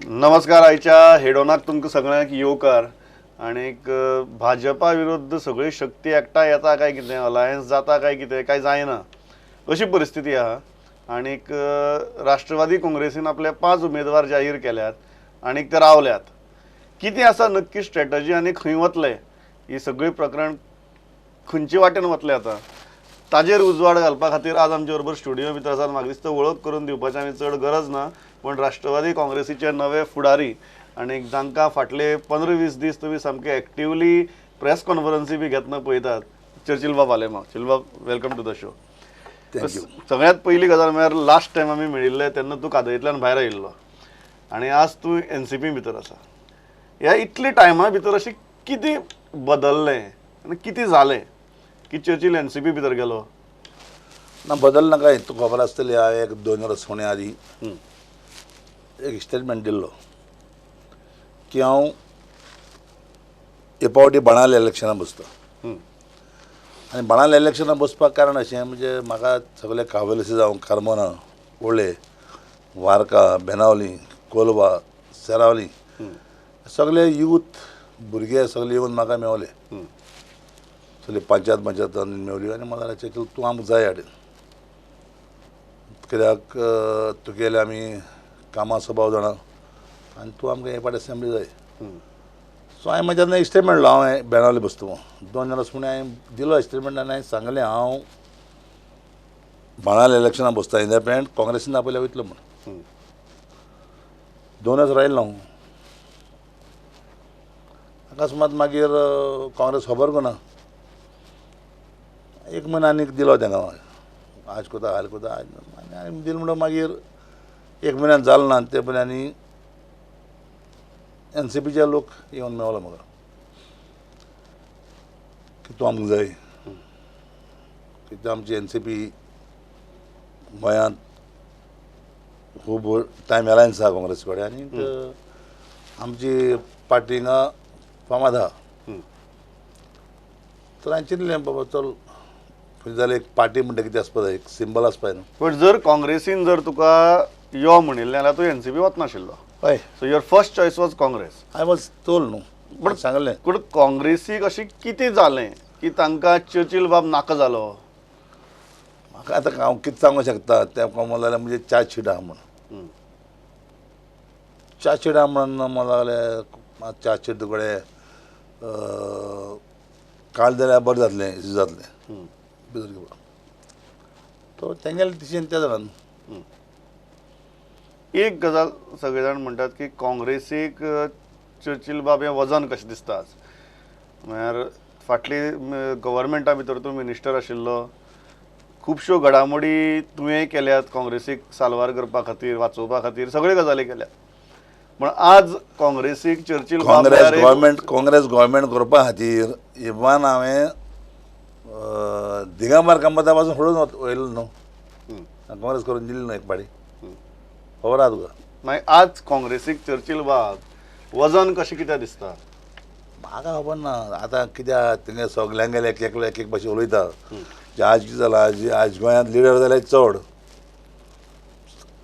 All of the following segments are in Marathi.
नमस्कार. आयच्या हेडोनाक तुमकां सगळ्यांक येवकार. आनीक भाजपा विरुद्ध सगळी शक्ती एकठांय येता काय कितें, अलायन्स जाता काय कितें, काय जायना अशी परिस्थिती आहा. आनीक राष्ट्रवादी काँग्रेसीन आपले 5 उमेदवार जाहीर केल्यात आनीक ते रावल्यात. कितें आसा नक्की स्ट्रॅटजी आनी खंय वतले ही सगळी प्रकरण खंयचे वाटेन वतले आता ताजेर उजवाड घालपा खातीर आज आमचे बरोबर स्टुडियो भितर आसात. म्हाका दिसता वळख करून दिवपाची आनी चड गरज ना, पण राष्ट्रवादी काँग्रेसीचे नवे फुडारी आनी जांकां फाटले 15-20 दीस तुमी सामके एक्टिवली प्रेस कॉन्फरन्सी बी घेतना पळयतात. चर्चिल बाब आलेमा, चिलबाब वेलकम टू द शो. सगळ्यात पहिली गजाल म्हळ्यार लास्ट टायम आमी मेळिल्ले तेन्ना तूं कादयतल्यान भायर आयिल्लो आनी आज तूं एनसीपी भितर आसा. ह्या इतले टायमा भितर अशें कितें बदललें आनी कितें जालें की चर्चिल एनसीपी भितर गेलो? ना बदल ना काय, तुका खबर आसतली हांवें एक 2 वर्स होण्या आदीं एक स्टेटमेंट दिल्लो की हांव हे पावटी बाणावले इलेक्शनाक बसता. आनी बाणावले इलेक्शनाक बसपाक कारण अशें म्हणजे म्हाका सगळे कावेलसी जावं कार्मोना, ओळे, वार्का, बेनावली, कोलवा, सेरावली सगळे यूथ भुरगे सगळे येवन म्हाका मेवले. सगळे पंचायत मेवली आनी म्हाका चिंतलें तूं आमकां जाय हाडून, कित्याक तुगेले आमी कामां सबाव जाणा आनी तूं आमकां हे पाटी असेंब्ली जाय. सो हांवें म्हाज्या एक स्टेटमेंट दिलो. हांवें बेनावली बसता 2 वर्स म्हणून हांवें दिलो स्टेटमेंट आनी हांवें सांगलें हांव बाणावले इलेक्शनाक बसता इंडिपेंडंट काँग्रेसीन आपयल्या वयतलो म्हणून. 2 वर्स राहिलो हांव. अकस्मात मागीर काँग्रेस खबर करना. 1 म्हयनो आनीक दिलो तांकां, आज कोता हाल कोता आज आनी हांवें दिलो म्हणून मागीर 1 म्हयन्यान जालो ना. ते पयलीं आनी एनसीपीचे लोक येवन मेवलो म्हाका की तूं आमकां जाय, कित्याक आमची एनसीपी गोंयांत खूब टायम एलायन्स आसा काँग्रेस कडेन आनी आमची पार्टी हिंगा फामाद आहा. तर हांवें चिंतलें बाबा चल खंय जाल्यार एक पार्टी म्हणटा कितें आसपा जाय, एक सिंबल आसपा जाय न्हू. पण जर काँग्रेसीन जर तुका यो म्हणिल्लें जाल्यार तूं एनसीपी वचनाशिल्लो. हय, so your first choice was Congress. I was told न्हू, पण सांगलें. पूण काँग्रेसीक अशें कितें जालें की तांकां चर्चिल बाब नाका जालो? म्हाका आतां हांव कितें सांगूं शकता तें म्हणलें जाल्यार म्हणजे चार्जशीट आहा म्हणून. चार्जशीट आहा म्हणून म्हणलें जाल्यार चार्जशीट तुकडे काड जाल्यार बरें जातलें, इजी जातलें भितर घेवपाक. तो तेंगेले दिशेन ते जाणां. एक गजाल सगळे जाण म्हणटात की काँग्रेसीक चर्चिल बाब हें वजन कशें दिसता आज. म्हळ्यार फाटली गव्हर्मेंटा भितर तूं मिनिस्टर आशिल्लो, खुबश्यो घडामोडी तुवें केल्यात काँग्रेसीक साल्वार करपा खातीर, वाचोवपा खातीर सगळ्यो गजाली केल्यात. पण आज काँग्रेसीक चर्चिल बाब काँग्रेस गोवोरमेंट करपा खातीर इवन हांवें दिगंबर कामता पासून सोडून वयलो न्हू. काँग्रेस करून दिली न्हू एक पाटी. खबर आहा तुका? मागीर आज काँग्रेसीक चर्चिल बाब वजन कशें कित्याक दिसता? म्हाका खबर ना. आतां कित्याक तेंगे सगल्यांगेले एक एक भाशेन उलयता. आज कितें जालां, आज गोंयांत लिडर जाल्यार चड.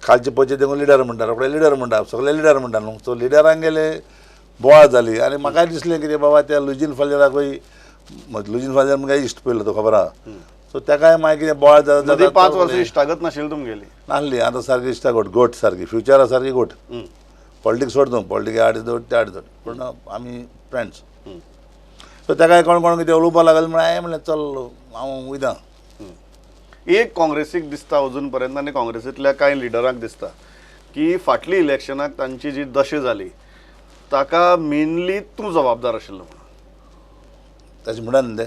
खालचे पयचे तेंगून लिडर म्हणटा, रोखडे लिडर म्हणटा, सगळे लिडर म्हणटा न्हू. सो लिडरांक गेले बोवाळ जाली आनी म्हाकाय दिसलें कितें बाबा त्या लुजीन फाल्याराकूय लुजीन फाल्यार म्हाका इश्ट पयलो तो खबर आहा. सो ताकाय मागीर कितें बोवाळ जाता. 5 वर्सां इश्टागत नाशिल्ली तुमगेली? नासली. आतां सारकी इश्टा गोट सारकी फ्युचरा सारकी गोट. पॉलिटिक्स सोड तूं, पॉलिटिक्स आड दोड ते आड दोड, पूण आमी फ्रेंड्स. सो ताकाय कोण कितें उलोवपा लागले म्हण हांवें म्हणलें चल हांव वयता. एक काँग्रेसीक दिसता अजून पर्यंत आनी काँग्रेसींतल्या कांय लिडरांक दिसता की फाटली इलेक्शनाक तांची जी दशा जाली ताका मेनली तूं जबाबदार आशिल्लो. ताचे म्हणा न्ही ते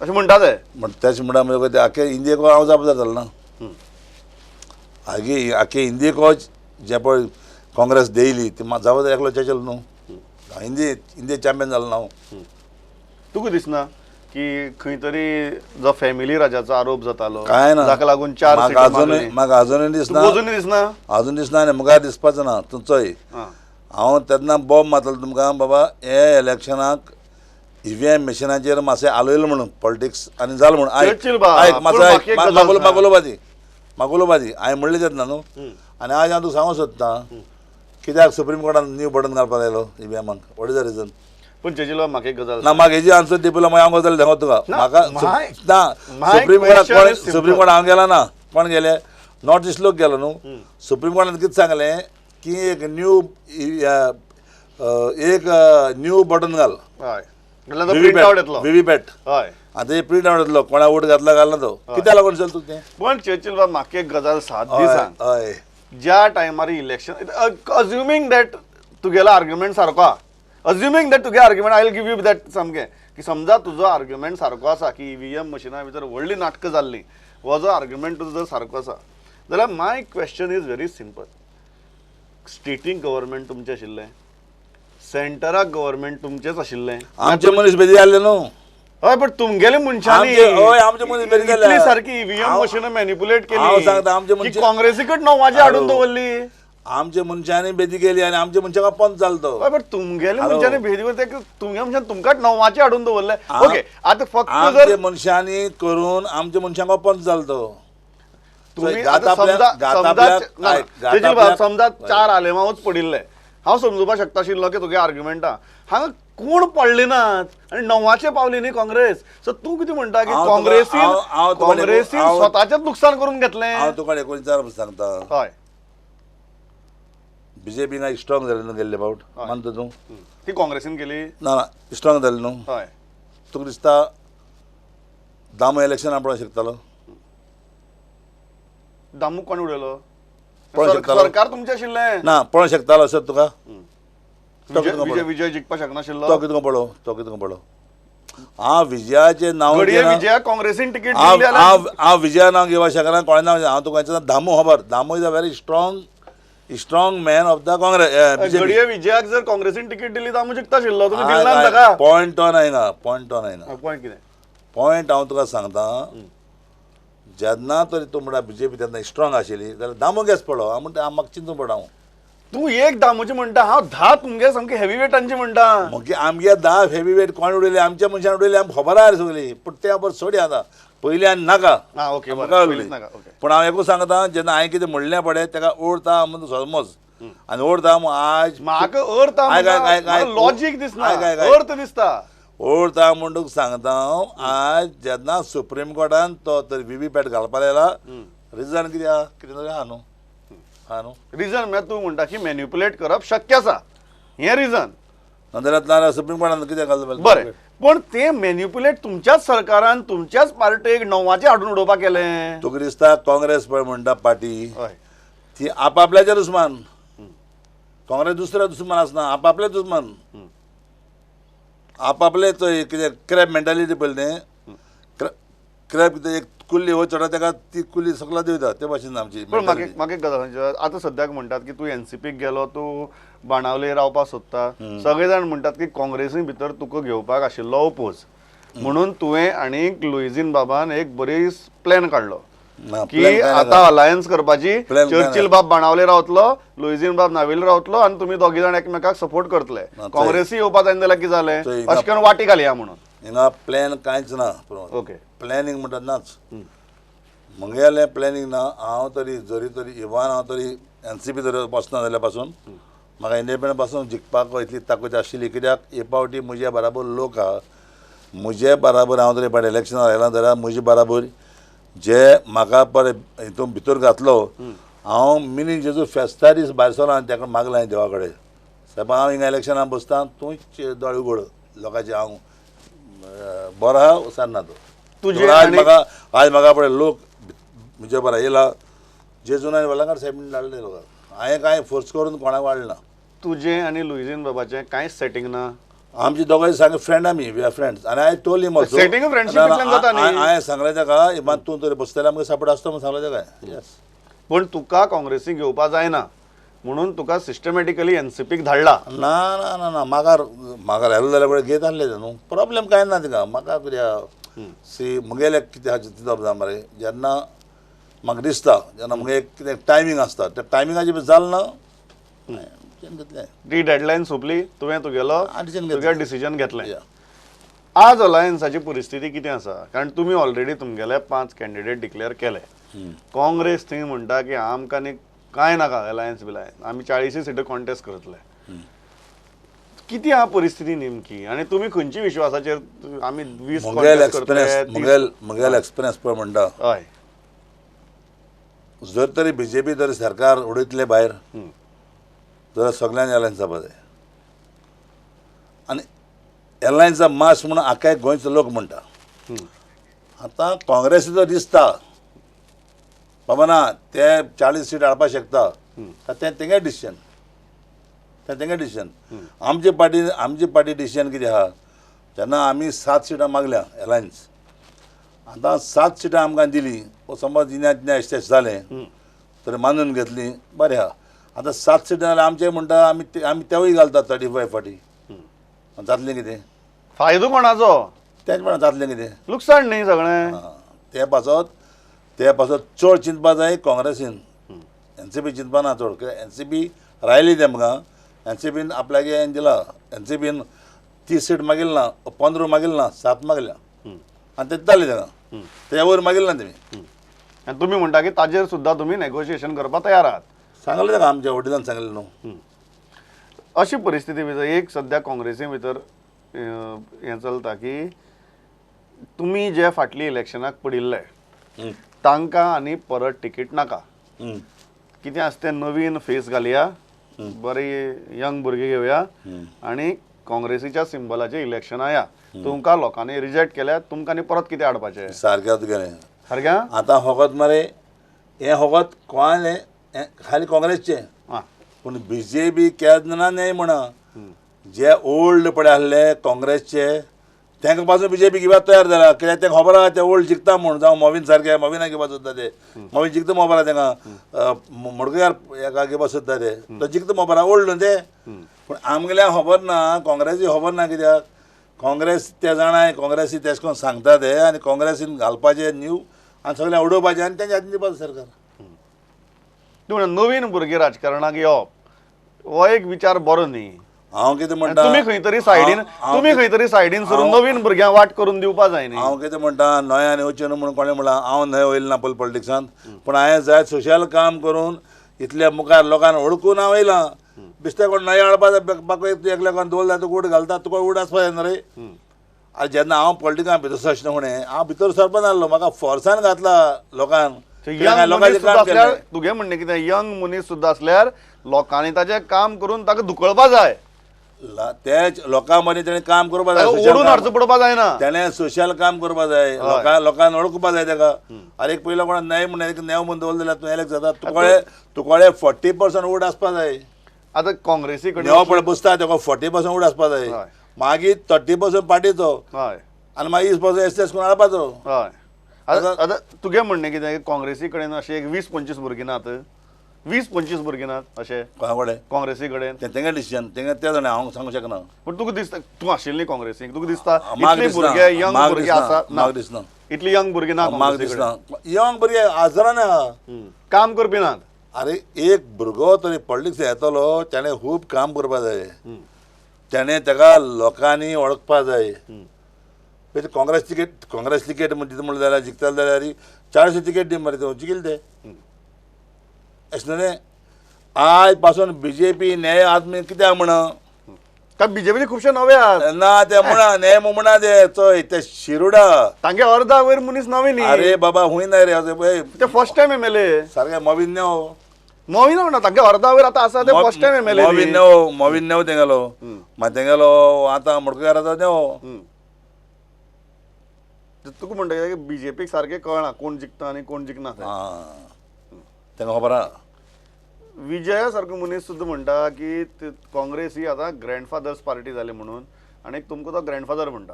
अशें म्हणटा ते. ताचे म्हणा म्हणजे आख्या इंडियेक हांव जबाबदार जालो ना. आख्या इंडियेक जे पळय काँग्रेस देयली ती जबाबदार एकलो चेचलो न्हू. इंडिये चॅम्पियन जालो ना हांव. तुका दिसना की खंय तरी जो फॅमिली राजाचो आरोप जातालो काय ना, जाका लागून 4 म्हाका अजूनय दिसना. अजून दिसना आनी मुखार दिसपाचो ना. तुमचोय हांव तेन्ना बॉब मारतलो तुमकां बाबा हे इलेक्शनाक ईव्हीएम मशिनाचेर मातशें आलयलो म्हणून पॉलिटिक्स आनी जालो म्हणून. आयक मागोलो बादी हांवें म्हणलें तेन्ना न्हू. आनी आज हांव तुका सांगूंक सोदतां कित्याक सुप्रीम कोर्टान न्यू बटन घालपाक लायलो ईव्हीएमांक व्हॉट इज द रिजन पण चेचिल म्हाका एक गजाल ना म्हाका हेजी आन्सर दिवपाक मागीर हांव गजाल दाखोवं तुका म्हाका ना my सुप्रीम कोर्टाक question is कोण सुप्रीम कोर्ट हांव गेला ना कोण गेले नॉर्थ ईस्ट लोक गेलो न्हू सुप्रीम कोर्टान कितें सांगलें की एक न्यू बटन घाल हय नाल्यार तो प्रिंट आउट येतलो व्हीव्हीपॅट हय आतां प्रिंट आउट येतलो कोणा वोट घातला घालना तो कित्याक लागून चल तुका तें पण चर्चिल बाब म्हाका एक गजाल सादी सांग हय ज्या टायमार इलेक्शन अज्युमिंग दॅट तुगेलो आर्ग्युमेंट सारको आहा अज्युमिंग दॅट तुगे argument I will give you that सामकें की समजा तुजो आर्ग्युमेंट सारको आसा की ईव्हीएम मशिना भितर व्हडली नाटकां जाल्लीं हो जो आर्ग्युमेंट तुजो जर सारको आसा जाल्यार my question is very simple static government तुमचें आशिल्लें सेंटराक गव्हर्मेंट तुमचेंच आशिल्लें आमचे मनीस बेदी जाल्ले न्हू हय पण तुमगेले मनशांनी हय आमचे मनीस बेदी जाल्ले इतली सारकी ईव्हीएम मशिनां मॅनिपुलेट हांव सांगता आमचे केली की काँग्रेसीकड नवाजी हाडून दवरली आमच्या मनशांनी बेदी केली आनी आमच्या मनशांक पंच जालो हय पण तुमगेले मनशांनी भेदी तुमगे मनशान तुमकां नवाचे हाडून दवरले ओके आतां फक्त जर आमच्या मनशांनी करून आमच्या मनशांक पंच जालो तो तुम्ही आता समजा 4 आलेमावच पडिल्ले हांव समजुपाक शकता आशिल्लो की तुगे आर्ग्युमेंटा हांगा कोण पडले नात आनी 9 पावली न्ही काँग्रेस सो तूं कितें म्हणटा की काँग्रेसीन स्वताचेच नुकसान करून घेतलें हांव तुका 19 सांगता हय बीजेपी काय स्ट्रॉंग जालें न्हू गेल्ले फावट मानता तूं ती काँग्रेसीन केली ना ना स्ट्रॉंग जालें न्हू हय तुका दिसता दामो इलेक्शन पळोवंक शकतालो दामू कोण उडयलो पळोवंक शकतालो सरकार तुमचें आशिल्लें ना पळोवंक शकतालो असो तुका विजय जिखपाक शकनाशिल्लो तो कितें पळोव तो कितें पळोव हांव विजयाचे नांव विजया काँग्रेसीन तिकीट दिल्ली हांव विजया नांव घेवपाक शकना कोणें नांव हांव तुका दामू खबर Damu is a very strong man of the Congress घडये विजयाक जर काँग्रेसीन तिकीट दिली दामू जिखता आशिल्लो तुमी दिल्ला ताका पॉयंट तो नायना पॉयंट तो नायना पॉयंट कितें पॉयंट हांव तुका सांगता जेन्ना तरी तूं म्हणटा बीजेपी तेन्ना स्ट्रॉंग आशिल्ली जाल्यार दामू गेस पडो हांव म्हणटा म्हाका चिंतून पड हांव तूं एक दामूची म्हणटा हांव 10 तुमगे सामके हेवी वेटांची म्हणटा मगे आमगे 10 हेवी वेट कोण उडयले आमच्या मनशान उडयले आमकां खबर आहा सगळी पूण ते बरें सोडी आतां पयलीं आनी नाका पूण हांव एकूच सांगता जेन्ना हांवें कितें म्हणलें पळय ताका ओडता म्हणून समज आनी ओडता आज म्हाका अर्थ लॉजीक दिसना अर्थ दिसता ओडता म्हूण तुका सांगता हांव आज जेन्ना सुप्रीम कोर्टान तो तर व्हीव्हीपॅट घालपाक लायला रिजन कितें आहा कितें तरी आहा न्हू रिजन म्हळ्यार तूं म्हणटा की मॅन्युपुलेट करप शक्य आसा हें रिजन नाजाल्यार सुप्रीम कोर्टान कितें घालता बरें पण ते मॅन्युपुलेट तुमच्याच सरकारान तुमच्याच पार्टेक 9 हाडून उडोवपाक केलें तुका दिसता काँग्रेस पळय म्हणटा पार्टी ती आपापल्याचे दुस्मान काँग्रेस दुसऱ्या दुस्मान आसना आपापले दुस्मान आपापले कितें क्रॅप मेंटालिटी पळय न्ही क्रॅप कितें एक कुल्ली हो चढा ताका ती कुल्ली सकला दिवता ते भाशेन आमची पण म्हाका एक गजाल आतां सद्याक म्हणटात की तूं एनसीपीक गेलो तूं बाणावले रावपाक सोदता सगळे जाण म्हणटात की काँग्रेसी भितर तुका घेवपाक आशिल्लो ओपोज म्हणून तुवें आनीक लुईझीन बाबान एक बरी प्लॅन काडलो की आतां अलायन्स करपाची चर्चिल बाब बाणावले रावतलो लुईझीन बाब नावेली रावतलो आनी तुमी दोगी जाण एकमेकाक सपोर्ट करतले काँग्रेसी येवपाक जायना जाल्यार कितें जालें अशें करून वाटी घालया म्हणून हिंगा प्लॅन कांयच ना ओके प्लॅनिंग म्हणटा नाच म्हगेलें प्लॅनिंग ना हांव तरी जरी तरी इवन हांव तरी एनसीपी जर बसना जाल्या पासून म्हाका इंडिपेंडंट पासून जिखपाक इतली ताकद आशिल्ली कित्याक हे पावटी म्हज्या बराबर लोक आहा म्हजे बराबर हांव तरी फाटी इलेक्शनार आयला जाल्यार म्हजे बराबर जे म्हाका पळय हितून भितर घातलो हांव मिनी जेजू फेस्ता दीस भायर सरलो आनी ताका मागलें हांवें देवा कडेन साहेब हांव हिंगा इलेक्शनाक बसता तूंच दोळे उगड लोकांचे हांव बरो आहा सारना तो आज म्हाका पळय लोक म्हजे बरा येयला जेजून आनी वलांकार साहेब धाडले लोक हांवें कांय फोर्स करून कोणाक वाडना तुजें आनी लुईझीन बाबाचें कांयच सेटींग ना आमची दोगांय सांगे फ्रेंड आमी वी आर फ्रेंड्स आनी हांवें टोल हिम ऑल्सो सेटींग फ्रेंडशिपींतल्यान जाता न्ही हांवें सांगलें ताका इमान तूं तरी बसतलें आमकां सपोर्ट आसता म्हणून सांगलें ताका येस पण तुका काँग्रेसीक घेवपा जायना म्हणून तुका सिस्टमॅटिकली एनसीपीक धाडला ना ना ना ना म्हाका राहिलो जाल्यार पळय घेत आहले न्हू प्रॉब्लेम कांय ना तिका म्हाका कित्याक सी म्हगेले कितें हाचें चिंतप जाय मरे जेन्ना म्हाका दिसता जेन्ना म्हगे कितें टायमींग आसता त्या टायमिंगाचेर बी जालें ना घेतलें ती डेडलायन सोंपली तुवें तुगेलो तुगे डिसिजन घेतलें या आज अलायन्साची परिस्थिती कितें आसा कारण तुमी ऑलरेडी तुमगेले 5 कॅन्डिडेट डिक्लेअर केले काँग्रेस थंय म्हणटा की आमकां आनी काय नाका अलायन्स बिलायन्स आमी 40 सीटां कॉन्टेस्ट करतले किती हा परिस्थिती नेमकी आणि तुम्ही खंयची विश्वासाचेर आमी 20 मुगेल contest करतले, एक्सपिरियन्स मुगेल एक्सपिरियन्स पळय म्हणटा हय जर तरी बीजेपी जर सरकार उडयतले भायर जाल्यार सगळ्यांनी एलायन्स जावपा जाय आनी एलायन्सा मास म्हणून आख्या गोंयचो लोक म्हणटा आतां काँग्रेसीचो दिसता बाबा ना ते 40 सीट हाडपाक शकता तें तेंगे डिसिजन तेंगे डिसिजन आमची पार्टी डिसिजन कितें आहा जेन्ना आमी 7 सिटां मागल्या एलायन्स आतां 7 सिटां आमकां दिली समज जिन्या एस्टेस जालें तर मानून घेतली बरें आहा आतां 7 सिटां जाल्यार आमचें म्हणटा आमी तेवूय घालता 35 फाटी जातलें कितें फायदो कोणाचो तेच म्हणा जातलें कितें लुकसाण न्ही सगळें ते पासत चड चिंतपा जाय काँग्रेसीन एनसीपी चिंतपा ना चड कित्याक एनसीपी रायली तेमकां एनसीपीन आपल्याक हें दिलां एनसीपीन 30 सीट मागिल ना 15 मागिल ना 7 मागल्या आनी ते जालें तेका त्या वयर मागिल ना तेमी आनी तुमी म्हणटा की ताजेर सुद्दां तुमी नेगोशिएशन करपाक तयार आहात सांगलें तेका आमच्या वडिलांन सांगलें न्हू अशी परिस्थिती भितर एक सद्या काँग्रेसी भितर हें चलता की तुमी जे फाटली इलेक्शनाक पडिल्ले तांकां आनी परत तिकीट नाका कितें आसता तें नवीन फेस घालया बरे यंग भुरगे घेवया आनी काँग्रेसीच्या सिंबलाचें इलेक्शन आया तुमकां लोकांनी रिजेक्ट केल्या तुमकां आनी परत कितें हाडपाचें सारकें तुगेलें सारकें आतां फकत मरे हें फकत कोणालें हें खाली काँग्रेसचें आं पूण बीजेपी केन्ना नाही म्हणा जे ओल्ड पडे आसले काँग्रेसचे तांकां पासून बीजेपी घेवपाक तयार जाला कित्याक तांकां खबर आहा ते ओल्ड जिखता म्हूण जावं मोवीन सारके मोविनाक घेवपाक सोदता ते मोवीन जिखता खबर आहा तांकां मडकयकार हेका घेवपाक सोदता ते तो जिखता खबर आहा ओल्ड न्हू ते पूण आमगेल्या खबर ना काँग्रेसी खबर ना कित्याक काँग्रेस ते जाणाय काँग्रेसी तेश कोन्न सांगता ते आनी काँग्रेसीन घालपाचे न्यू आनी सगळें उडोवपाचें आनी तेंच्या हातीन दिवपाचो सरकार तूं नवीन भुरगे राजकारणाक येवप हो एक विचार बरो न्ही हांव कितें म्हणटा तुमी खंय तरी सायडीन सरून नवीन भुरग्यांक वाट करून दिवपा जाय न्ही हांव कितें म्हणटा न्हंय आनी वचचें न्हू म्हणून कोणें म्हणलां हांव न्हंय वयलो ना पयलीं पॉलिटिक्सांत पूण हांवें जाय सोशल काम करून इतल्या मुखार लोकांक ओळखून हांव येयलां बेश्टे कोण न्हंय हाडपा जाय बाकी एकल्या कोण दवरला तुका उड घालता तुका उड आसपा जाय न्हू रे आनी जेन्ना हांव पॉलिटिकान भितर सरचें फुडें हांव भितर सरपा नासलो म्हाका फोर्सान घातला लोकांक तुगे म्हणणें कितें यंग मनीस सुद्दां असल्यार लोकांनी ताचें काम करून ताका धुकळपा जाय तेच लोकां मदीं तेणें काम करपा जाय ओडून हाडचो पडपा जायना तेणें सोशल काम करपा जाय लोकांक ओळखपा जाय तेका आरे पयलो कोण न्हय म्हणून एक नेव म्हणून दवरलें जाल्यार तूं एलेक्ट जाता तुकोळे 40% उड आसपा जाय आतां काँग्रेसी कडेन नेव पळय बसता तेका 40% उड आसपा जाय मागीर 30% पार्टीचो हय आनी मागीर 20% एस करून हाडपाचो हय आतां तुगे म्हणणें कितें काँग्रेसी कडेन अशें एक 20-25 भुरगीं नात 20-25 भुरगीं नात अशें कोणा कडेन काँग्रेसी कडेन तेंगे डिसिजन तेंगे ते जाणा हांव सांगूं शकना पूण तुका दिसता तूं आशिल्ली काँग्रेसीक तुका दिसता इतली भुरगे यंग भुरगे आसा म्हाका दिसना इतली यंग भुरगीं ना म्हाका दिसना यंग भुरगे आजरान आहा काम करपी नात अरे एक भुरगो तरी पॉलिटिक्स येतलो तेणें खूब काम करपा जाय तेणें तेका लोकांनी वळखपा जाय पळय काँग्रेस तिकेट म्हणून जाल्यार जिखता जाल्यार 40 तिकेट दी मरे तूं जिखील ते अशें न्हय आज पासून बीजेपी न्याय आदमी कित्याक म्हणा काय बीजेपीचे खुबशे नवे आहात ना ते म्हणा न्याय म्हणा ते शिरोडा तांगे अर्धा वयर मनीस नवे न्ही अरे बाबा हुंय ना रे ते फर्स्ट टायम एमएलए सारकें मोवीन नेव मोवीन म्हणा तांगे अर्धा वयर आतां आसा ते फर्स्ट टायम एमएलए मोवीन नेव तेंगेलो मागीर तेंगेलो आतां मडकयकार आतां नेव तुका म्हणटा बीजेपीक सारकें कळना कोण जिखता आनी कोण जिखना तेंका खबर आहा विजया सारको मनीस सुद्दां म्हणटा की काँग्रेस ही आतां ग्रँडफादर्स पार्टी जाली म्हणून आनी तुमकां तो ग्रँडफादर म्हणटा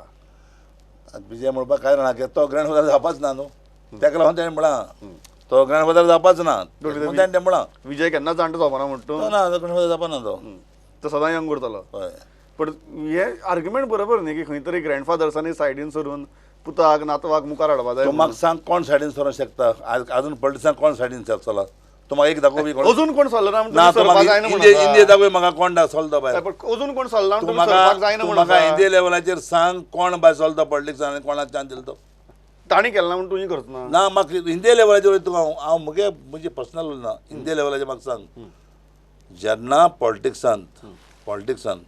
विजय म्हणपाक काय ना तो ग्रँडफादर जावपाच ना न्हू तेका लागून तेणें म्हणा तो ग्रँडफादर जावपाच ना तेणें म्हणा विजय केन्ना जाणटो जावपाना म्हणटा ना ग्रँडफादर जावपा ना तो सदां यंग उरतलो हय पण हे आर्ग्युमेंट बरोबर न्ही की खंय तरी ग्रँडफादर्सांनी सायडीन सरून पुताक नातवाक मुखार हाडपा जाय तूं म्हाका सांग कोण सायडीन सरोंक शकता आजून पॉलिटिक्सान कोण सायडीन चला तूं म्हाका एक दाखोवपी अजून कोण चलना इंडिया दाखोवय म्हाका कोण चलता बाय अजून कोण चलना तूं म्हाका इंडिया लेवलाचेर सांग कोण बाय चलता पॉलिटिक्सान आनी कोणाक चान्स दिलो तो ताणी केलें ना म्हणून तुवें करचो ना म्हाका इंडिया लेवलाचेर वयता हांव म्हगे म्हणजे पर्सनल उलयना इंडिया लेवलाचेर म्हाका सांग जेन्ना पॉलिटिक्सान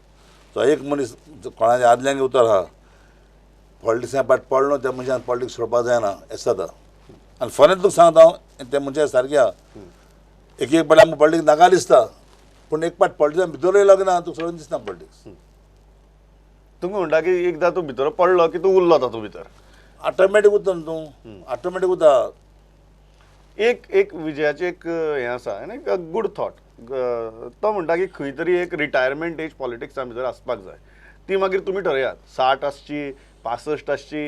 तो एक मनीस कोणाच्या आदल्यांक उतर आहा पॉलिटिक्सान पाट पडलो त्या मनशान पॉलिटिक्स सोडपाक जायना अशें जाता आनी फॉरेन तुका सांगता हांव त्या मनशान सारकें आहा एक एक पाटी आमकां पॉलिटिक्स नाका दिसता पूण एक पाट पॉलिटिक्सान भितर येयलो की ना तुका सोडून दिसना पॉलिटिक्स तुमी म्हणटा की एकदां तूं भितर पडलो की तूं उरलो तातूंत भितर ऑटोमॅटीक उरता न्हू तूं ऑटोमॅटीक उरता एक विजयाचें एक हें आसा आनी एक गूड थॉट तो म्हणटा की खंय तरी एक रिटायरमेंट एज पॉलिटिक्सा भितर आसपाक जाय ती मागीर तुमी ठरयात 60 आसची 65 आसची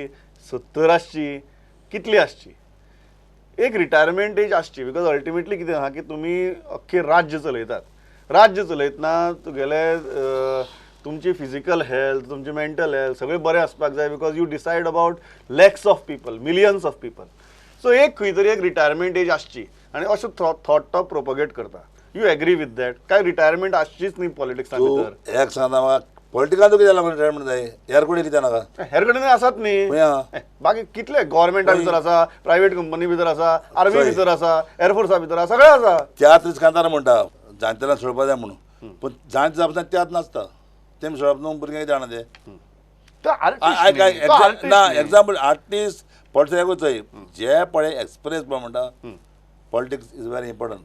70 आसची कितली आसची एक रिटायरमेंट एज आसची बिकॉज अल्टिमेटली कितें आहा की तुमी अख्खें राज्य चलयतात राज्य चलयतना तुगेले तुमची फिजिकल हेल्थ तुमची मेंटल हेल्थ सगळें बरें आसपाक जाय because you decide about lakhs of people millions of people so एक खंय तरी एक रिटायरमेंट एज आसची आनी अशें थॉट तो प्रोपोगेट करता यू एग्री विथ दॅट काय रिटायरमेंट आसचीच न्ही पॉलिटिक्सा भितर एक सांगता म्हाका पॉलिटिकान तुका कितें लागून रिटायरमेंट जाय हेर कोणी कितें नाका हेर कडेन आसात न्ही बाकी कितले गव्हर्मेंटा भितर आसा प्रायव्हेट कंपनी भितर आसा आर्मी भितर आसा एअरफोर्सा भितर आसा सगळें आसा त्याच कांतार म्हणटा जाणटेल्यांक सोडपा जाय म्हणून पूण जाणटे जावपाक त्यात नासता तेमी सोडप न्हू भुरग्यांक जाणा ते ना एग्जाम्पल आर्टिस्ट पॉलिटिक्स चोय जे पळय एक्सपिरियन्स पळय म्हणटा पॉलिटिक्स इज व्हेरी इम्पॉर्टंट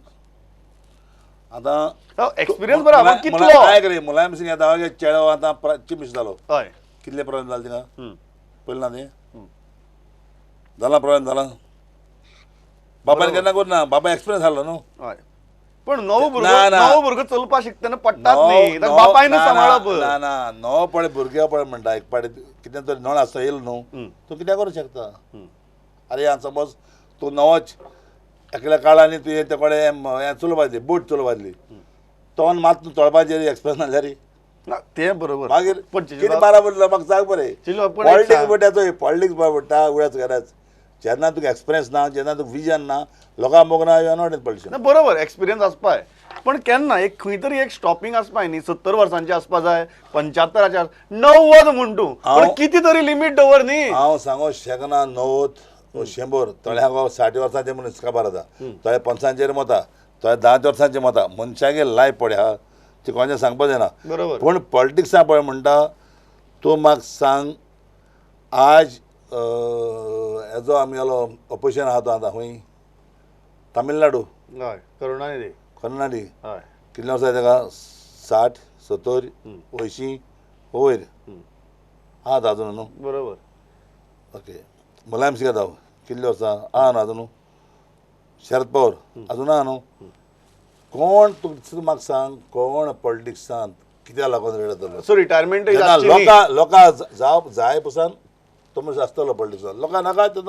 आतां एक्सपिरियन्स बरो आहा कितलो काय करे मुलायम सिंग येता चेडो आतां चीफ मिनिस्टर जालो हय कितले प्रॉब्लेम जाले तिंगा पयलें ना तें जाला प्रॉब्लेम जाला बापायन केन्ना करना बाबा एक्सपिरियन्स आहलो न्हू हय पण नवो भुरगो चलपा शिकतना पडटात न्ही बापायनूच सांबाळप ना ना नवो पळय भुरगे पळय म्हणटा एक पाटी कितें तरी नळ आसता येयलो न्हू तूं कितें करूं शकता अरे हांव सपोज तूं नवोच एकल्या काळांनी तुवें ते कडेन हें चलोवपाची बोट चलोवपाची तो मात तूं तळपाचेर एक्सपिरियन्स नासल्या रे तें बरोबर मागीर पण कितें बारा म्हणटा म्हाका सांग बरें पॉलिटिक्स म्हणटा चोय पॉलिटिक्स म्हणटा उगड्याच घराच जेन्ना तुका एक्सपिरियन्स ना जेन्ना तुका विजन ना लोकांक मोगना you are not in politician बरोबर एक्सपिरियन्स आसपाय पण केन्ना एक खंय तरी एक स्टॉपिंग आसपाय न्ही 70 वर्सांचे आसपा जाय 75च्या 90 म्हण तूं पण किती तरी लिमीट दवर न्ही हांव सांगो शकना 90 100 थोड्यांक 60 वर्सांचे मनीस काबार आसा थोडे 50चेर मता थोडे 10 वर्सांचे मता मनशागे लायफ पळय ती कोणाचें सांगपा जायना बरोबर पूण पॉलिटिक्सा पळय म्हणटा तूं म्हाका सांग आज हेजो आमी गेलो ऑपोजिशन आहा तो आतां खंय तामिळनाडू हय करुणानिधी करुणानिधी हय कितले वर्सां ताका 60 70 80 वयर आहात अजून न्हू बरोबर ओके मुलायम सिंग येता कितले वर्सां आहा न्हू अजून शरद पवार अजून आहा न्हू कोण तुका म्हाका सांग कोण पॉलिटिक्सान कित्याक लागून रेड जातलो सो रिटायरमेंट लोकां जावप जाय पसन तो मनीस आसतलो पॉलिटिक्सान लोकांक नाका तें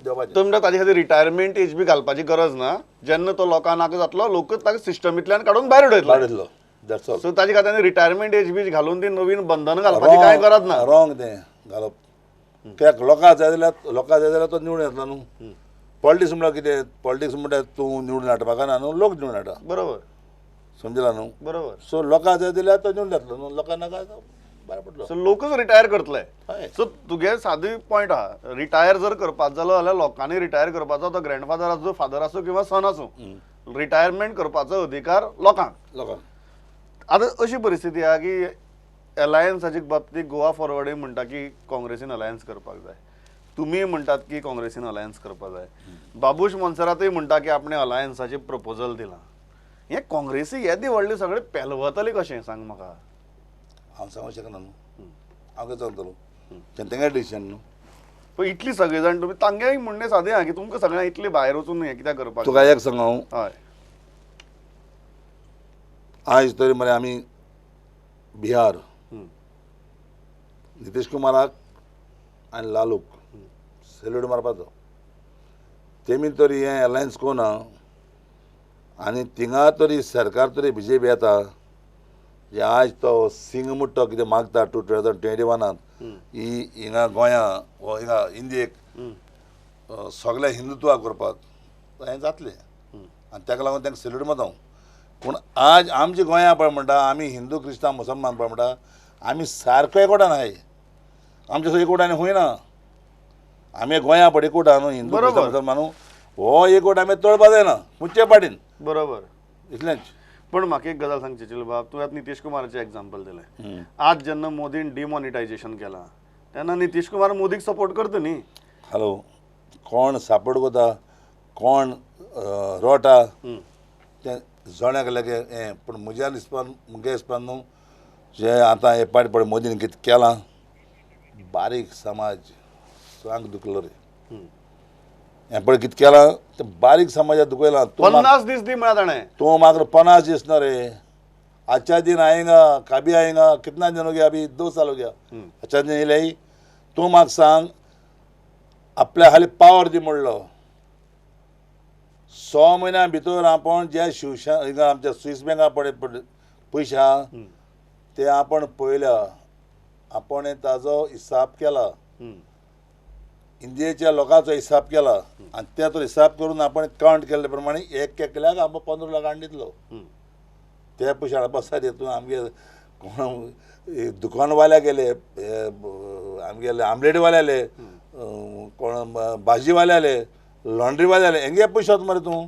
देवपाचें तो म्हणटा ताजे खातीर रिटायरमेंट एज बी घालपाची गरज ना जेन्ना तो लोकांक नाका जातलो लोकूच ताका सिस्टमिंतल्यान काडून भायर उडयतलो दॅट्स ऑल सो ताजे खातीर रिटायरमेंट एज बी घालून ती नवीन बंधन घालपाची कांय गरज ना रॉंग तें घालप कित्याक लोकांक जाय जाल्यार तो निवडून येतलो न्हू पॉलिटिक्स म्हणल्यार कितें पॉलिटिक्स म्हणल्यार तूं निवडून हाडटा म्हाका ना न्हू लोक निवडून हाडटा बरोबर समजला न्हू बरोबर सो लोकांक जाय जाल्यार तो निवडून येतलो न्हू लोकांक नाका भायर पडलो सो लोकच रिटायर करतले हय सो तुगे सादी पॉयंट आहा रिटायर जर करपाक जालो जाल्यार लोकांनी रिटायर करपाचो तो ग्रँडफादर आसूं फादर आसूं किंवा सन आसूं रिटायरमेंट करपाचो अधिकार लोकांक आतां अशी परिस्थिती आहा की अलायन्साच्या बाबतीत गोवा फॉरवर्डूय म्हणटा की काँग्रेसीन अलायन्स करपाक जाय तुमी म्हणटात की काँग्रेसीन अलायन्स करपाक जाय बाबूश मोन्सेरातूय म्हणटा की आपणे अलायन्साचें प्रपोजल दिलां हें काँग्रेसी येदी व्हडलें सगळें पेलवतलें कशें सांग म्हाका हांव सांगूंक शकना न्हू हांव कितें चलतलो तेंगे डिसिजन न्हू पण इतली सगळे जाण तुमी तांगेय म्हणणें सादें आहा की तुमकां सगळ्यांक इतली भायर वचून हें कित्याक करपाक तुका एक सांग हांव हय आयज तरी मरे आमी बिहार नितीश कुमाराक आनी लालूक सॅल्यूट मारपाचो तेमी तरी हें अलायन्स कोना आनी थिंगा तरी सरकार तरी BJP येता जे आज तो सिंग मुट्टो कितें मागता 2021 ही हिंगा गोंया वो हिंगा इंडियेक सगळ्या हिंदुत्वा करपाक हें जातलें आनी ताका लागून तांकां सॅल्यूट मारता पूण आज आमचे गोंया पळय म्हणटा आमी हिंदू क्रिस्तांव मुसलमान पळय म्हणटा आमी सारको एकवटान आहाय आमचे सगळे एकवटान खंय ना आमी गोंया पडिकूट आहा न्हू हिंदू बरोबर. मुसलमान न्हू हो एकूट आमी तळपा जायना मुच्चे पाटीन बरोबर. इतलेंच पण म्हाका एक गजाल सांग चेचल बाब तूं आतां नितीश कुमाराचें एग्जाम्पल दिलें आज जेन्ना मोदीन डिमॉनिटायजेशन केलां तेन्ना नितीश कुमार मोदीक सपोर्ट करता न्ही. हॅलो कोण सापड कोता कोण रोटा तें जोण्याक लागे हें पूण म्हज्या हिसपान मुगे हिसपान न्हू जे आतां हे पाट पळय मोदीन कितें केलां बारीक समाज सांग दुखलो रे हें पळय कितें केलां तें बारीक समाजाक दुखयलां 50 दीस दी म्हळ्यार ताणें तू मात्र 50 दीस ना रे अच्छा दिन आएगा कभी आएगा कितना दिन हो गया अभी 2 साल हो गया अच्छा दिन येयले तू म्हाका सांग आपल्या खाली पावर दी म्हणलो 100 म्हयन्या भितर आपण जे हिंगा आमच्या स्विस बँका पडे पयशे आहा ते आपण पळयल्या आपण ताजो हिसाब केला इंडियेच्या लोकांचो हिसाब केला आणि त्या तो हिसाब करून आपण काउंट केल्ले प्रमाणे एक एकल्याक आमकां 15 लाख हाडून दितलो ते पयशे हाडपा साठी तूं आमगे कोण दुकानवाल्या गेले आमगेले आमलेटवाले आले कोण भाजीवाले आले लॉन्ड्रीवाले आले हेंगे पयशे वता मरे तूं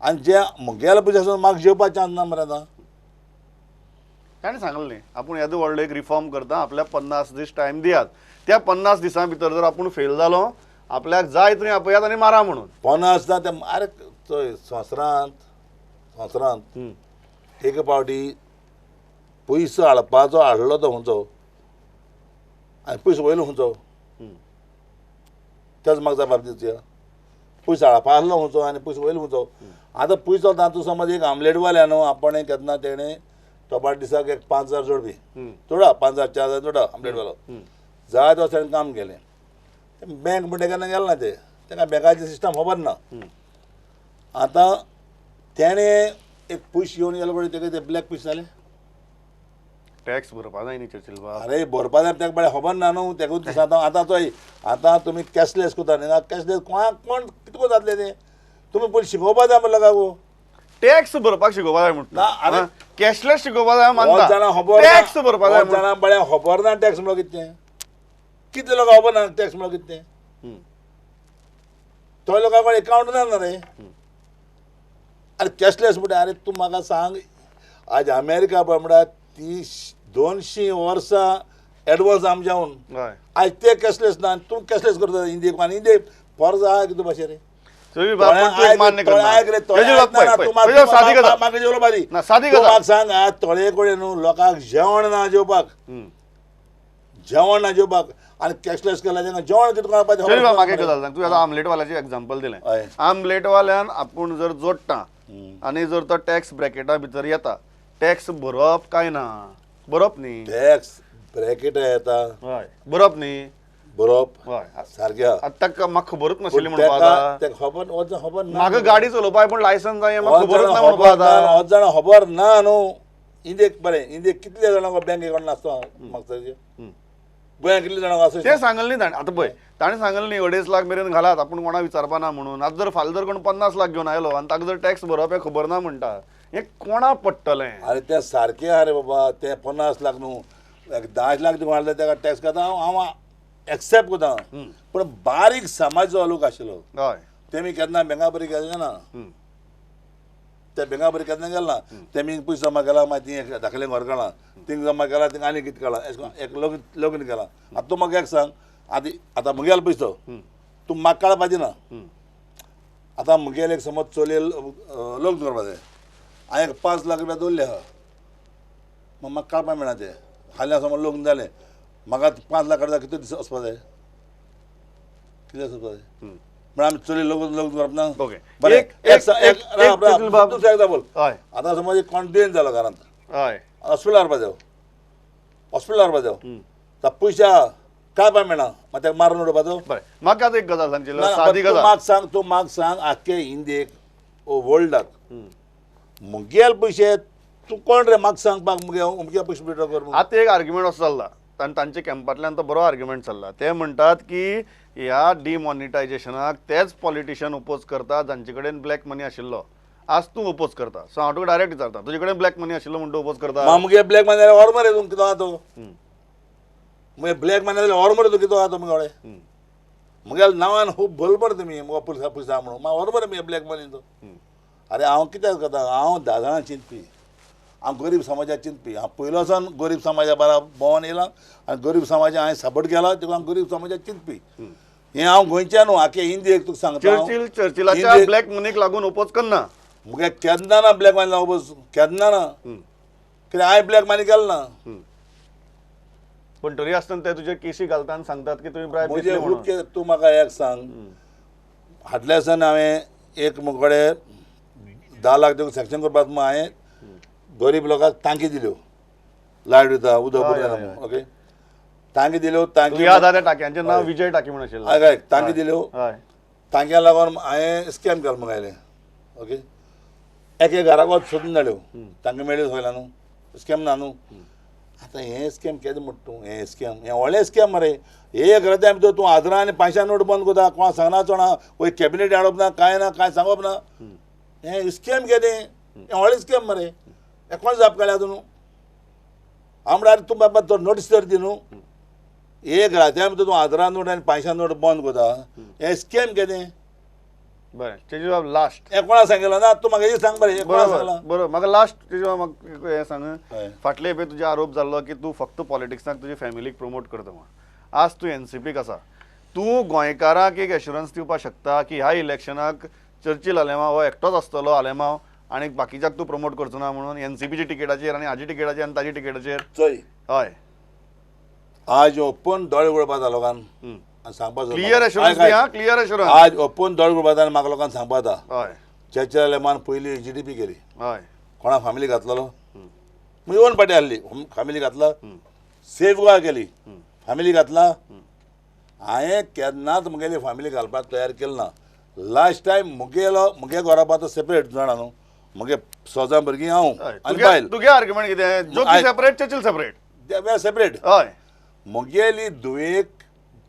आनी जे मुगेले पयशे आसून म्हाका जेवपाक चान्स ना मरे आतां ताणें सांगलें न्ही आपूण येदो व्हडलो एक रिफॉर्म करता आपल्याक 50 दीस टायम दियात त्या 50 दिसां भितर जर आपूण फेल जालो आपल्याक जाय थंय आपयात आनी मारा म्हणून 50 आसता ते आरे चोय संवसारांत एक पावटी पयसो हाडपाचो हाडलो तो खंयचो आनी पयसो वयलो खंयचो तेच म्हाका जबाब दिवचे पयसो हाडपा आसलो खंयचो आनी पयसो वयलो खंयचो आतां पयसो तातूंत समज एक आमलेटवाल्या न्हू आपण केन्ना तेणें टोपाट दिसाक एक 5000 जोडपी जोडा 5000 4000 जोडा आमलेटवालो जाय तो ताणें काम केलें बँक म्हणटा केन्ना गेलो ना ते ताका बँकाचें सिस्टम खबर ना आतां तेणें एक पयशे घेवन गेलो पळय तेका ते ब्लॅक पयशे जाले टॅक्स भरपा जाय न्ही चर्चिल बाब अरे भरपा जाय तेका बरें खबर ना न्हू तेका आतां चोय आतां तुमी कॅशलेस कोता न्ही कॅशलेस कोण कितें जातलें तें तुमी पयलीं शिकोवपा जाय म्हणलो गागो टॅक्स भरपाक शिकोवपा जाय ना, अरे- म्हणटा कॅशलेस शिकोवपा जाय जाणां मानता खबर टॅक्स भरपा जाय जाणां बरें खबर ना टॅक्स म्हणलो कितें कितले लोक खबर ना टॅक्स म्हणलो कितें तो लोकांक अकावंट ना रे अरे कॅशलेस म्हणटा अरे तूं म्हाका सांग आज अमेरिका पळय म्हणटा ती 200 वर्सां एडवान्स आमच्याहून हय आज ते कॅशलेस ना तूं कॅशलेस करता इंडियेक आनी इंडियेक फर्ज आहा कितें भाशेन रे चोय बाब पण तूं एक मान्य करना चर्चिल बाब पळय सादी गजाल ना सादी गजाल म्हाका सांग आज थोडे कडेन न्हू लोकांक जेवण ना जेवपाक आनी कॅशलेस केला तेन्ना जेवण कितें करपाचें चल बाब म्हाका एक गजाल सांग तूं आतां आमलेटवाल्याचें एग्जाम्पल दिलें हय. आमलेटवाल्यान आपूण जर जोडटा आनी जर तो टॅक्स ब्रॅकेटा भितर येता टॅक्स भरप काय ना बरोप न्ही टॅक्स ब्रॅकेट येता हय बरोप न्ही बरोप हय सारकें आतां ताका म्हाका खबरूच नाशिल्ली म्हणपा जाता तेका खबर वच खबर ना म्हाका गाडी चलोवपाक पण लायसन्स जाय म्हाका खबरूच ना म्हणपा जाता वच जाणां खबर ना न्हू इंडियेक बरें इंडियेक कितले जाणांक बँक अकावंट नासता म्हाका गोंयांत कितले जाणांक आसा तें सांगलें न्ही ताणें आतां पळय ताणें सांगलें न्ही 2.5 लाख मेरेन घालात आपूण कोणा विचारपा ना म्हणून आतां जर फाल्यां जर कोण 50 लाख घेवन आयलो आनी ताका जर टॅक्स भरप हें खबर ना म्हणटा हें कोणा पडटलें अरे तें सारकें आहा रे बाबा तें 50 लाख न्हू 10 लाख दिवंक हाडले तेका टॅक्स करता हांव एक्सेप्ट करता पूण बारीक समाज जो लोक आशिल्लो हय तेमी केन्ना बँका बरी गेले ना त्या बँका बरी केन्ना गेले ना तेमी पयसो जमा केला मागीर ती धाकलें घर काडलां थिंग जमा केला थिंग आनी कितें केलां एक लग्न केलां आतां तूं म्हाका एक सांग आतां म्हगेलो पयसो तूं म्हाका काडपाचें ना आतां म्हगेले एक समज चलये लग्न करपा जाय हांवें 5 लाख रुपया दवरले आहा मग म्हाका काडपाक मेळना ते फाल्यां समज लग्न जालें म्हाका 5 लाख काडटा कितले दीस वचपा जाय कितले दीस वचपा जाय म्हण आमी चली लग्न करप ना ओके बरें बाब दुसरें एकदां बोल हय आतां समज एक कोण दुयेंत जालो घरांत हय हॉस्पिटलार व्हरपा जाय हॉस्पिटलार व्हरपा जाय ता पयशे काडपाक मेळना मागीर तेका मारून उडोवपाचो बरें म्हाका आतां एक गजाल सांगची ना, सादी तूं गजाल म्हाका सांग आख्खे इंडियेक वर्ल्डाक मुगेल पयशे तूं कोण रे म्हाका सांगपाक मुगे पयशे विड्रॉ कर म्हणून. आतां एक आर्ग्युमेंट असो चल्ला आनी तांचे कॅम्पांतल्यान तो बरो आर्ग्युमेंट चल्ला ते म्हणटात की ह्या डिमॉनिटायजेशनाक तेच पॉलिटिशियन ओपोज करता जांचे कडेन ब्लॅक मनी आशिल्लो आज तूं ओपोज करता सो हांव तुका डायरेक्ट विचारता तुजे कडेन ब्लॅक मनी आशिल्लो म्हणून तूं ओपोज करता मुगे ब्लॅक मनी जाल्यार व्हर मरे तूं कितें आहा तो मुगे ब्लॅक मनी जाल्यार व्हर मरे तूं कितें आहा तो मुगे मुगे नांवान खूब बरोबर तुमी मुगो पुलिसा म्हणून म्हाका बरोबर मी ब्लॅक मनी तो अरे हांव कित्याक करता हांव दादळां चिंतपी हांव गरीब समाजाक चिंतपी हांव पयलो सावन गरीब समाजा बारा भोंवन येयलां आनी गरीब समाजा हांवें सपोर्ट केला देखून हांव गरीब समाजाक चिंतपी हें हांव गोंयच्या न्हू आख्या इंडियेक तुका सांगता हांव. चर्चिलाच्या ब्लॅक मनीक लागून ओपोज करना मुगे केन्ना ना ब्लॅक मनी लागून केन्ना ना कित्याक हांवें ब्लॅक मनी केलो ना पण तरी आसतना ते तुजे केसी घालता आनी सांगतात की तुवें ब्रायब म्हणजे घेतली म्हणून. खूब तूं म्हाका एक सांग फाटल्या दिसांनी हांवें एक मुगडे 10 लाख दिवंक सेक्शन करपाक म्हूण हांवें गरीब लोकांक टांकी दिल्यो लायट दिता उदक पुरयना ओके टांकी दिल्यो टांकी याद आहा त्या टाकयांचें नांव विजय टाकी म्हणून आशिल्लें. हय टांकी दिल्यो हय टांक्या लागून हांवें स्कॅम केलो म्हगेलें ओके एक घराक वच सोदून धाडल्यो टांकी मेळ्ळ्यो खंयला न्हू स्कॅम ना न्हू आतां हें स्कॅम केदें म्हणटा तूं हें स्कॅम हें व्हडलें स्कॅम मरे एक राती भितर तूं आदरां आनी 500 नोट बंद करता कोणा सांगना चोणा वयर कॅबिनेट हाडप ना कांय सांगप ना हें स्कॅम केदें हें व्हडलें स्कॅम मरे हें कोण जाप काडल्या न्हू हांव डायरेक्ट तूं बाबा तो नोटीस तर दी न्हू एक रात्या भितर तूं आदरां नोट आनी 500 नोट बंद करता हें स्कॅम केदें बरें तेजे जवाब लास्ट हें कोणा सांगलें ना तूं म्हाका हें सांग बरें हें कोणा सांगलां बरोबर म्हाका लास्ट तेजे जवाब म्हाका हें सांग हय. फाटले खेपे तुजे आरोप जाल्लो की तूं फक्त पॉलिटिक्साक तुजे फॅमिलीक प्रमोट करता म्हणून आज तूं एनसीपीक आसा तूं गोंयकारांक एक एश्युरन्स दिवपाक शकता की ह्या इलेक्शनाक चर्चिल आलेमांव हो एकटोच आसतलो आलेमांव आनी बाकीच्याक तूं प्रमोट करचो ना म्हणून एनसीपीच्या तिकेटाचेर आनी हाजी तिकेटाचेर आनी ताजी तिकेटाचेर चोय हय आज ओपन दोळे उगडपाक जाता लोकांक आनी सांगपाक क्लियर एश्युरन्स क्लियर एश्युरन्स आज ओपन दोळे उगडपाक जाता आनी म्हाका लोकांक सांगपाक जाता हय चर्चिल आलेमान पयली GDP केली हय कोणा फॅमिली घातलेलो येवन पाटी आहली फॅमिली घातला सेफ गोवा केली फॅमिली घातला हांवें केन्नाच मुगेली फॅमिली घालपाक तयार केली ना लास्ट टायम मुगे घरा पावता सेपरेट जाणा न्हू मुगे सोजा भुरगीं हांव आनी बायल तुगे आर्ग्युमेंट कितें ज्योती सेपरेट चर्चिल सेपरेट सेपरेट हय मुगेली दुवेक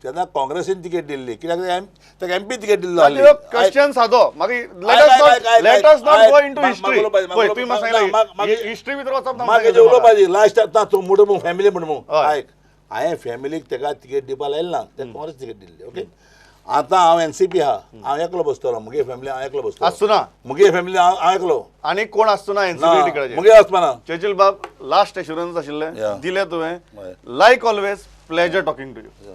तेन्ना काँग्रेसीन तिकेट दिल्ली कित्याक ताका MP तिकेट दिल्लो क्वेश्चन सादो let us not go into history तुम्ही म्हाका सांगलें हिस्ट्री भितर वचप ना म्हाका उलोवपाची लास्ट तूं म्हणून फॅमिली म्हणून आयक हांवें फॅमिलीक ताका तिकेट दिवपा लायली ना ते काँग्रेस तिकेट दिल्ली ओके आतां हांव NCP आहा हांव एकलो बसतलो मुगे फॅमिली हांव एकलो बसतलो आसुना मुगे फॅमिली हांव एकलो आनी कोण आसुना एनसीपी तिकेटाचेर मुगे वचपाना चर्चिल बाब लास्ट एश्युरन्स आशिल्लें दिलें तुवें लायक always pleasure talking to you